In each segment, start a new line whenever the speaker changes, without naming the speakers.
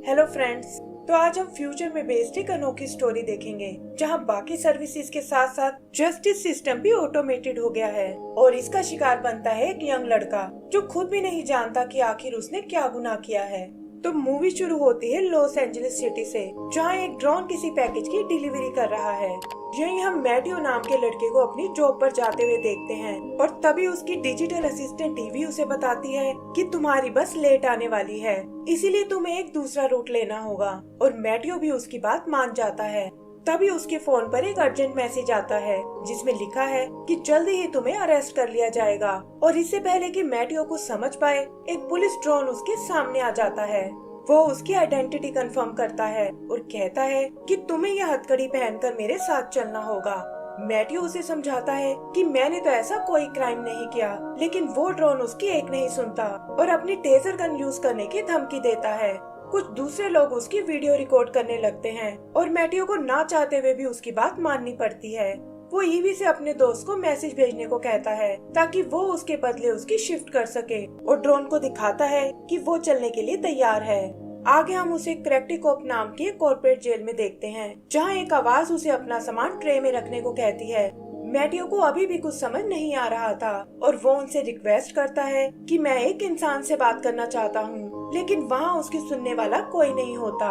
Hello friends, तो आज हम फ्यूचर में बेस्ड एक अनोखी स्टोरी देखेंगे जहां बाकी सर्विसेज के साथ साथ जस्टिस सिस्टम भी ऑटोमेटेड हो गया है और इसका शिकार बनता है एक यंग लड़का जो खुद भी नहीं जानता कि आखिर उसने क्या गुनाह किया है। तो मूवी शुरू होती है लॉस एंजलिस सिटी से, जहां एक ड्रोन किसी पैकेज की डिलीवरी कर रहा है। यही हम मैटियो नाम के लड़के को अपनी जॉब पर जाते हुए देखते हैं और तभी उसकी डिजिटल असिस्टेंट टीवी उसे बताती है कि तुम्हारी बस लेट आने वाली है, इसीलिए तुम्हें एक दूसरा रूट लेना होगा। और मैटियो भी उसकी बात मान जाता है। तभी उसके फोन पर एक अर्जेंट मैसेज आता है जिसमें लिखा है कि जल्दी ही तुम्हें अरेस्ट कर लिया जाएगा। और इससे पहले कि मैटियो कुछ समझ पाए, एक पुलिस ड्रोन उसके सामने आ जाता है। वो उसकी आइडेंटिटी कंफर्म करता है और कहता है कि तुम्हें यह हथकड़ी पहनकर मेरे साथ चलना होगा। मैटियो उसे समझाता है कि मैंने तो ऐसा कोई क्राइम नहीं किया, लेकिन वो ड्रोन उसकी एक नहीं सुनता और अपनी टेजर गन यूज करने की धमकी देता है। कुछ दूसरे लोग उसकी वीडियो रिकॉर्ड करने लगते हैं और मैटियो को ना चाहते हुए भी उसकी बात माननी पड़ती है। वो ईवी से अपने दोस्त को मैसेज भेजने को कहता है ताकि वो उसके बदले उसकी शिफ्ट कर सके और ड्रोन को दिखाता है कि वो चलने के लिए तैयार है। आगे हम उसे क्रेप्टिकॉप नाम की कॉर्पोरेट जेल में देखते हैं, जहां एक आवाज उसे अपना सामान ट्रे में रखने को कहती है। मैटियो को अभी भी कुछ समझ नहीं आ रहा था और वो उनसे रिक्वेस्ट करता है कि मैं एक इंसान से बात करना चाहता हूँ, लेकिन वहाँ उसकी सुनने वाला कोई नहीं होता।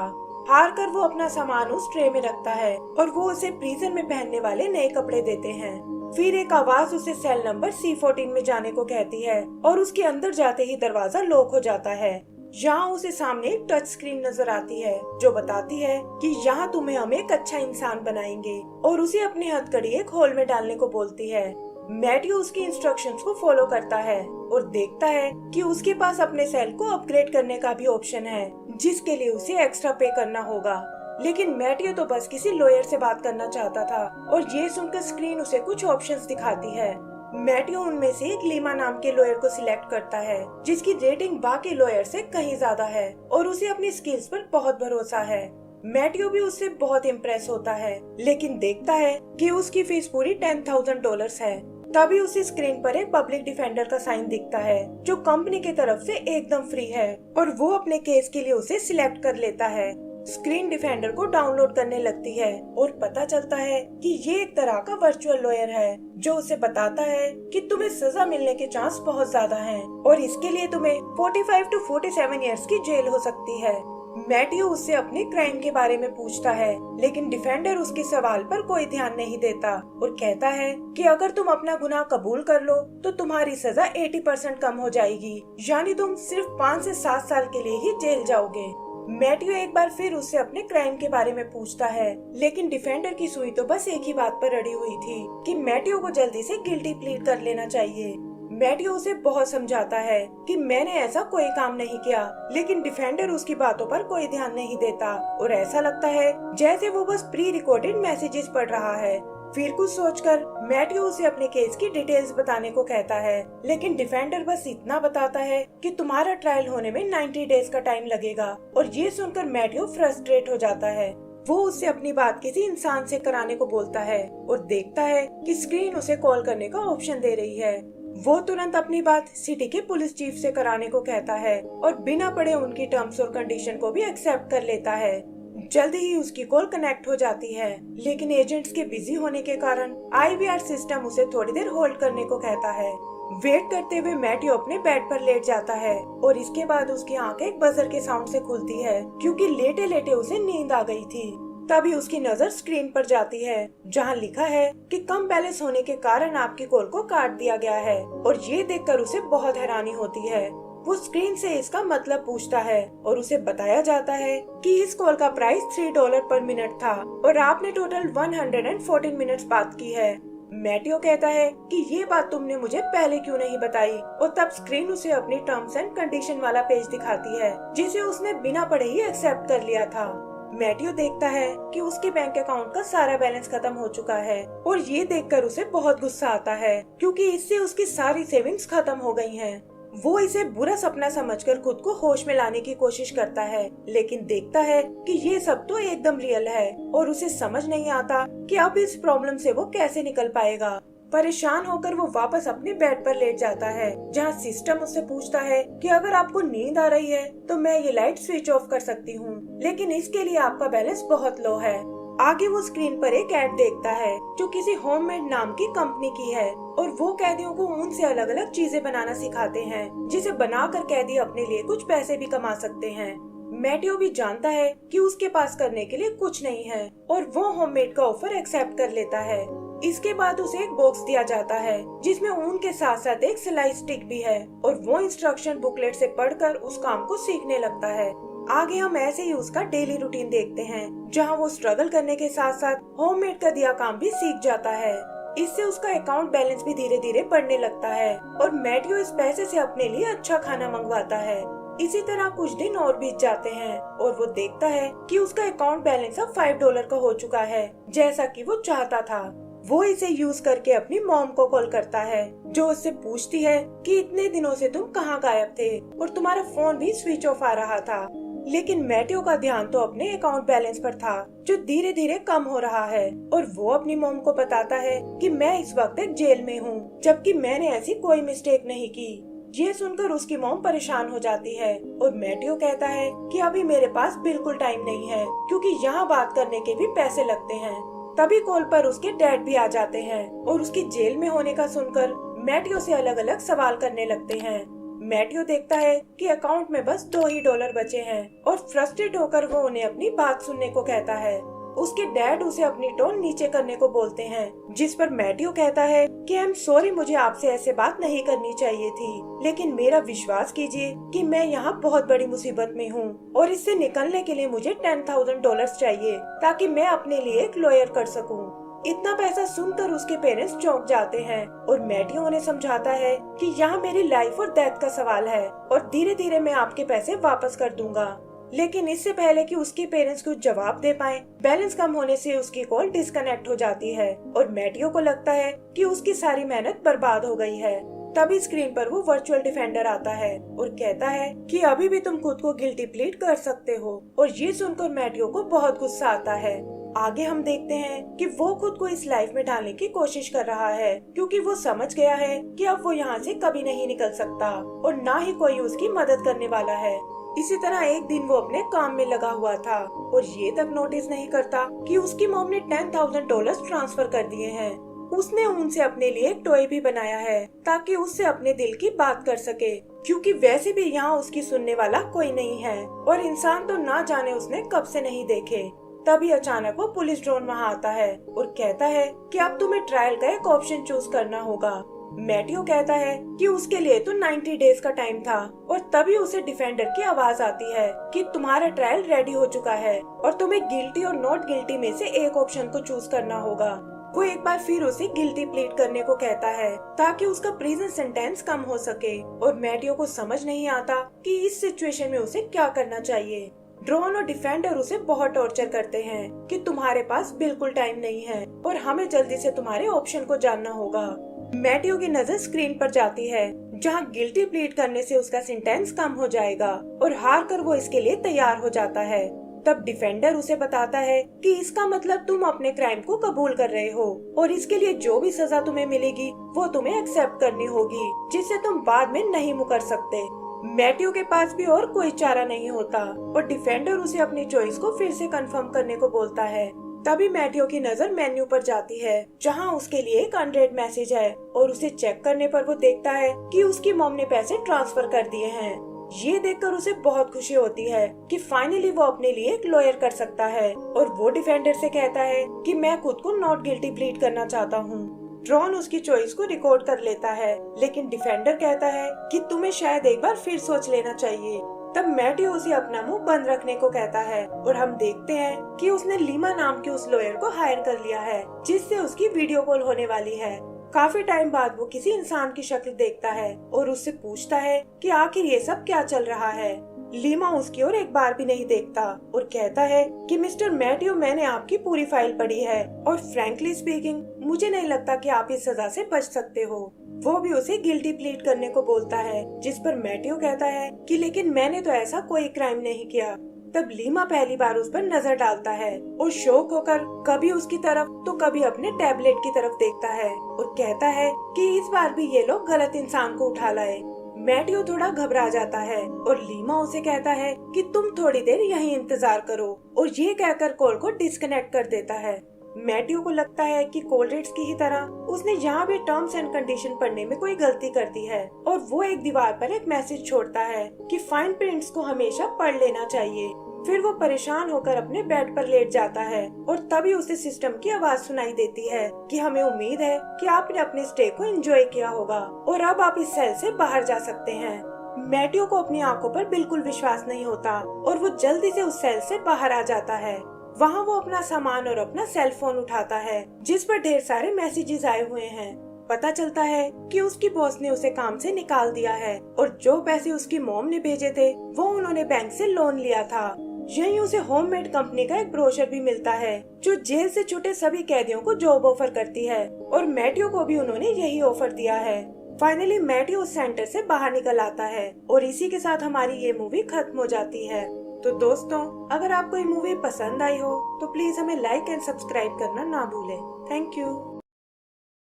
हार कर वो अपना सामान उस ट्रे में रखता है और वो उसे प्रिजन में पहनने वाले नए कपड़े देते हैं। फिर एक आवाज उसे सेल नंबर C14 में जाने को कहती है और उसके अंदर जाते ही दरवाजा लॉक हो जाता है। यहाँ उसे सामने एक टच स्क्रीन नजर आती है जो बताती है कि यहाँ तुम्हें हम एक अच्छा इंसान बनाएंगे और उसे अपनी हथकड़ी एक होल में डालने को बोलती है। मैटियो उसकी इंस्ट्रक्शंस को फॉलो करता है और देखता है कि उसके पास अपने सेल को अपग्रेड करने का भी ऑप्शन है, जिसके लिए उसे एक्स्ट्रा पे करना होगा। लेकिन मैटियो तो बस किसी लॉयर से बात करना चाहता था और ये सुनकर स्क्रीन उसे कुछ ऑप्शंस दिखाती है। मैटियो उनमें से एक लीमा नाम के लॉयर को सिलेक्ट करता है, जिसकी रेटिंग बाकी लॉयर से कहीं ज्यादा है और उसे अपनी स्किल्स पर बहुत भरोसा है। मैटियो भी उससे बहुत इम्प्रेस होता है, लेकिन देखता है कि उसकी फीस पूरी $10,000 है। तभी उसे स्क्रीन पर एक पब्लिक डिफेंडर का साइन दिखता है जो कंपनी की तरफ से एकदम फ्री है और वो अपने केस के लिए उसे सिलेक्ट कर लेता है। स्क्रीन डिफेंडर को डाउनलोड करने लगती है और पता चलता है कि ये एक तरह का वर्चुअल लॉयर है जो उसे बताता है कि तुम्हें सजा मिलने के चांस बहुत ज्यादा हैं और इसके लिए तुम्हें 45 to 47 इयर्स की जेल हो सकती है। मैटियो उससे अपने क्राइम के बारे में पूछता है, लेकिन डिफेंडर उसके सवाल पर कोई ध्यान नहीं देता और कहता है कि अगर तुम अपना गुनाह कबूल कर लो तो तुम्हारी सजा 80% कम हो जाएगी, यानी तुम सिर्फ 5 से 7 साल के लिए ही जेल जाओगे। मैटियो एक बार फिर उससे अपने क्राइम के बारे में पूछता है, लेकिन डिफेंडर की सुई तो बस एक ही बात पर अड़ी हुई थी कि मैटियो को जल्दी से गिल्टी प्लीड कर लेना चाहिए। मैटियो उसे बहुत समझाता है कि मैंने ऐसा कोई काम नहीं किया, लेकिन डिफेंडर उसकी बातों पर कोई ध्यान नहीं देता और ऐसा लगता है जैसे वो बस प्री रिकॉर्डेड मैसेजेस पढ़ रहा है। फिर कुछ सोचकर मैटियो उसे अपने केस की डिटेल्स बताने को कहता है, लेकिन डिफेंडर बस इतना बताता है कि तुम्हारा ट्रायल होने में 90 डेज का टाइम लगेगा। और ये सुनकर मैटियो फ्रस्ट्रेट हो जाता है। वो उससे अपनी बात किसी इंसान से कराने को बोलता है और देखता है कि स्क्रीन उसे कॉल करने का ऑप्शन दे रही है। वो तुरंत अपनी बात सिटी के पुलिस चीफ से कराने को कहता है और बिना पढ़े उनकी टर्म्स और कंडीशन को भी एक्सेप्ट कर लेता है। जल्दी ही उसकी कॉल कनेक्ट हो जाती है, लेकिन एजेंट्स के बिजी होने के कारण IVR सिस्टम उसे थोड़ी देर होल्ड करने को कहता है। वेट करते हुए मैटियो अपने बेड पर लेट जाता है और इसके बाद उसकी आंखें एक बजर के साउंड से खुलती है, क्योंकि लेटे लेटे उसे नींद आ गई थी। तभी उसकी नजर स्क्रीन पर जाती है जहां लिखा है कि कम बैलेंस होने के कारण आपकी कॉल को काट दिया गया है और ये देखकर उसे बहुत हैरानी होती है। वो स्क्रीन से इसका मतलब पूछता है और उसे बताया जाता है कि इस कॉल का प्राइस $3 पर मिनट था और आपने टोटल 114 मिनट्स बात की है। मैटियो कहता है कि ये बात तुमने मुझे पहले क्यों नहीं बताई और तब स्क्रीन उसे अपनी टर्म्स एंड कंडीशन वाला पेज दिखाती है जिसे उसने बिना पढ़े ही एक्सेप्ट कर लिया था। मैटियो देखता है कि उसके बैंक अकाउंट का सारा बैलेंस खत्म हो चुका है और ये देखकर उसे बहुत गुस्सा आता है, क्योंकि इससे उसकी सारी सेविंग्स खत्म हो गई हैं। वो इसे बुरा सपना समझकर खुद को होश में लाने की कोशिश करता है, लेकिन देखता है कि ये सब तो एकदम रियल है और उसे समझ नहीं आता कि अब इस प्रॉब्लम से वो कैसे निकल पाएगा। परेशान होकर वो वापस अपने बेड पर लेट जाता है, जहाँ सिस्टम उससे पूछता है कि अगर आपको नींद आ रही है तो मैं ये लाइट स्विच ऑफ कर सकती हूँ, लेकिन इसके लिए आपका बैलेंस बहुत लो है। आगे वो स्क्रीन पर एक ऐड देखता है जो किसी होममेड नाम की कंपनी की है और वो कैदियों को ऊन से अलग अलग चीजें बनाना सिखाते हैं, जिसे बनाकर कैदी अपने लिए कुछ पैसे भी कमा सकते हैं। मैटियो भी जानता है कि उसके पास करने के लिए कुछ नहीं है और वो होममेड का ऑफर एक्सेप्ट कर लेता है। इसके बाद उसे एक बॉक्स दिया जाता है जिसमें ऊन के साथ साथ एक सिलाई स्टिक भी है और वो इंस्ट्रक्शन बुकलेट से पढ़कर उस काम को सीखने लगता है। आगे हम ऐसे ही उसका डेली रूटीन देखते हैं, जहां वो स्ट्रगल करने के साथ साथ होममेड का दिया काम भी सीख जाता है। इससे उसका अकाउंट बैलेंस भी धीरे धीरे बढ़ने लगता है और मैटियो इस पैसे से अपने लिए अच्छा खाना मंगवाता है। इसी तरह कुछ दिन और बीत जाते हैं और वो देखता है कि उसका अकाउंट बैलेंस अब $5 का हो चुका है, जैसा कि वो चाहता था। वो इसे यूज करके अपनी मॉम को कॉल करता है, जो उससे पूछती है कि इतने दिनों से तुम कहाँ गायब थे और तुम्हारा फोन भी स्विच ऑफ आ रहा था। लेकिन मैटियो का ध्यान तो अपने अकाउंट बैलेंस पर था, जो धीरे धीरे कम हो रहा है और वो अपनी मॉम को बताता है कि मैं इस वक्त एक जेल में हूँ, जबकि मैंने ऐसी कोई मिस्टेक नहीं की। ये सुनकर उसकी मॉम परेशान हो जाती है और मैटियो कहता है कि अभी मेरे पास बिल्कुल टाइम नहीं है, क्योंकि यहाँ बात करने के भी पैसे लगते हैं। तभी कॉल पर उसके डैड भी आ जाते हैं और उसकी जेल में होने का सुनकर मैटियो से अलग अलग सवाल करने लगते हैं। मैटियो देखता है कि अकाउंट में बस $2 बचे हैं और फ्रस्ट्रेट होकर वो उन्हें अपनी बात सुनने को कहता है। उसके डैड उसे अपनी टोन नीचे करने को बोलते हैं, जिस पर मैटियो कहता है कि आई एम सॉरी, मुझे आपसे ऐसे बात नहीं करनी चाहिए थी, लेकिन मेरा विश्वास कीजिए कि मैं यहाँ बहुत बड़ी मुसीबत में हूँ और इससे निकलने के लिए मुझे $10,000 चाहिए ताकि मैं अपने लिए एक लॉयर कर सकूँ। इतना पैसा सुनकर उसके पेरेंट्स चौंक जाते हैं और मैटियो उन्हें समझाता है कि यहाँ मेरी लाइफ और डेथ का सवाल है और धीरे धीरे मैं आपके पैसे वापस कर दूंगा। लेकिन इससे पहले कि उसके पेरेंट्स कुछ जवाब दे पाएं, बैलेंस कम होने से उसकी कॉल डिस्कनेक्ट हो जाती है और मैटियो को लगता है कि उसकी सारी मेहनत बर्बाद हो गई है। तभी स्क्रीन पर वो वर्चुअल डिफेंडर आता है और कहता है कि अभी भी तुम खुद को गिल्टी प्लीड कर सकते हो, और ये सुनकर मैटियो को बहुत गुस्सा आता है। आगे हम देखते हैं कि वो खुद को इस लाइफ में डालने की कोशिश कर रहा है, क्योंकि वो समझ गया है कि अब वो यहाँ से कभी नहीं निकल सकता और ना ही कोई उसकी मदद करने वाला है। इसी तरह एक दिन वो अपने काम में लगा हुआ था और ये तक नोटिस नहीं करता कि उसकी मॉम ने $10,000 ट्रांसफर कर दिए हैं। उसने उनसे अपने लिए एक टॉय भी बनाया है ताकि उससे अपने दिल की बात कर सके, क्योंकि वैसे भी यहाँ उसकी सुनने वाला कोई नहीं है और इंसान तो ना जाने उसने कब से नहीं देखे। तभी अचानक वो पुलिस ड्रोन वहाँ आता है और कहता है कि अब तुम्हें ट्रायल का एक ऑप्शन चूज करना होगा। मैटियो कहता है कि उसके लिए तो 90 डेज का टाइम था और तभी उसे डिफेंडर की आवाज आती है कि तुम्हारा ट्रायल रेडी हो चुका है और तुम्हें गिल्टी और नॉट गिल्टी में से एक ऑप्शन को चूज करना होगा। वो एक बार फिर उसे गिल्टी प्लीड करने को कहता है ताकि उसका प्रिजन सेंटेंस कम हो सके और मैटियो को समझ नहीं आता कि इस सिचुएशन में उसे क्या करना चाहिए। ड्रोन और डिफेंडर उसे बहुत टॉर्चर करते हैं कि तुम्हारे पास बिल्कुल टाइम नहीं है और हमें जल्दी से तुम्हारे ऑप्शन को जानना होगा। मैटियो की नजर स्क्रीन पर जाती है जहां गिल्टी प्लीड करने से उसका सेंटेंस कम हो जाएगा और हार कर वो इसके लिए तैयार हो जाता है। तब डिफेंडर उसे बताता है कि इसका मतलब तुम अपने क्राइम को कबूल कर रहे हो और इसके लिए जो भी सजा तुम्हें मिलेगी वो तुम्हें एक्सेप्ट करनी होगी, जिससे तुम बाद में नहीं मुकर सकते। मैटियो के पास भी और कोई चारा नहीं होता और डिफेंडर उसे अपनी चॉइस को फिर से कंफर्म करने को बोलता है। तभी मैटियो की नजर मेन्यू पर जाती है जहां उसके लिए एक अनरेड मैसेज है और उसे चेक करने पर वो देखता है कि उसकी मॉम ने पैसे ट्रांसफर कर दिए हैं। ये देखकर उसे बहुत खुशी होती है कि फाइनली वो अपने लिए एक लॉयर कर सकता है और वो डिफेंडर से कहता है कि मैं खुद को नॉट गिल्टी प्लीड करना चाहता हूँ। ड्रोन उसकी चॉइस को रिकॉर्ड कर लेता है, लेकिन डिफेंडर कहता है कि तुम्हें शायद एक बार फिर सोच लेना चाहिए। तब मैटियो उसे अपना मुंह बंद रखने को कहता है और हम देखते हैं कि उसने लीमा नाम के उस लॉयर को हायर कर लिया है जिससे उसकी वीडियो कॉल होने वाली है। काफी टाइम बाद वो किसी इंसान की शक्ल देखता है और उससे पूछता है कि आखिर ये सब क्या चल रहा है। लीमा उसकी ओर एक बार भी नहीं देखता और कहता है कि मिस्टर मैटियो, मैंने आपकी पूरी फाइल पढ़ी है और फ्रैंकली स्पीकिंग मुझे नहीं लगता कि आप इस सजा से बच सकते हो। वो भी उसे गिल्टी प्लीड करने को बोलता है, जिस पर मैटियो कहता है कि लेकिन मैंने तो ऐसा कोई क्राइम नहीं किया। तब लीमा पहली बार उस पर नजर डालता है और शौक होकर कभी उसकी तरफ तो कभी अपने टैबलेट की तरफ देखता है और कहता है कि इस बार भी ये लोग गलत इंसान को उठा लाए। मैट्यू थोड़ा घबरा जाता है और लीमा उसे कहता है कि तुम थोड़ी देर यहीं इंतजार करो, और ये कहकर कॉल को डिस्कनेक्ट कर देता है। मैट्यू को लगता है कि कोलरेट्स की ही तरह उसने यहाँ भी टर्म्स एंड कंडीशन पढ़ने में कोई गलती कर दी है, और वो एक दीवार पर एक मैसेज छोड़ता है कि फाइन प्रिंट्स को हमेशा पढ़ लेना चाहिए। फिर वो परेशान होकर अपने बेड पर लेट जाता है और तभी उसे सिस्टम की आवाज सुनाई देती है कि हमें उम्मीद है कि आपने अपने स्टे को एंजॉय किया होगा और अब आप इस सेल से बाहर जा सकते हैं। मैट्यू को अपनी आंखों पर बिल्कुल विश्वास नहीं होता और वो जल्दी से उस सेल से बाहर आ जाता है। वहाँ वो अपना सामान और अपना सेल फोन उठाता है जिस पर ढेर सारे मैसेजेस आए हुए हैं। पता चलता है कि उसकी बॉस ने उसे काम से निकाल दिया है और जो पैसे उसकी मॉम ने भेजे थे वो उन्होंने बैंक से लोन लिया था। यहीं उसे होममेड कंपनी का एक ब्रोशर भी मिलता है जो जेल से छूटे सभी कैदियों को जॉब ऑफर करती है, और मैट्यू को भी उन्होंने यही ऑफर दिया है। फाइनली मैट्यू उस सेंटर से बाहर निकल आता है और इसी के साथ हमारी ये मूवी खत्म हो जाती है। तो दोस्तों, अगर आपको ये मूवी पसंद आई हो तो प्लीज हमें लाइक एंड सब्सक्राइब करना ना भूलें। Thank you.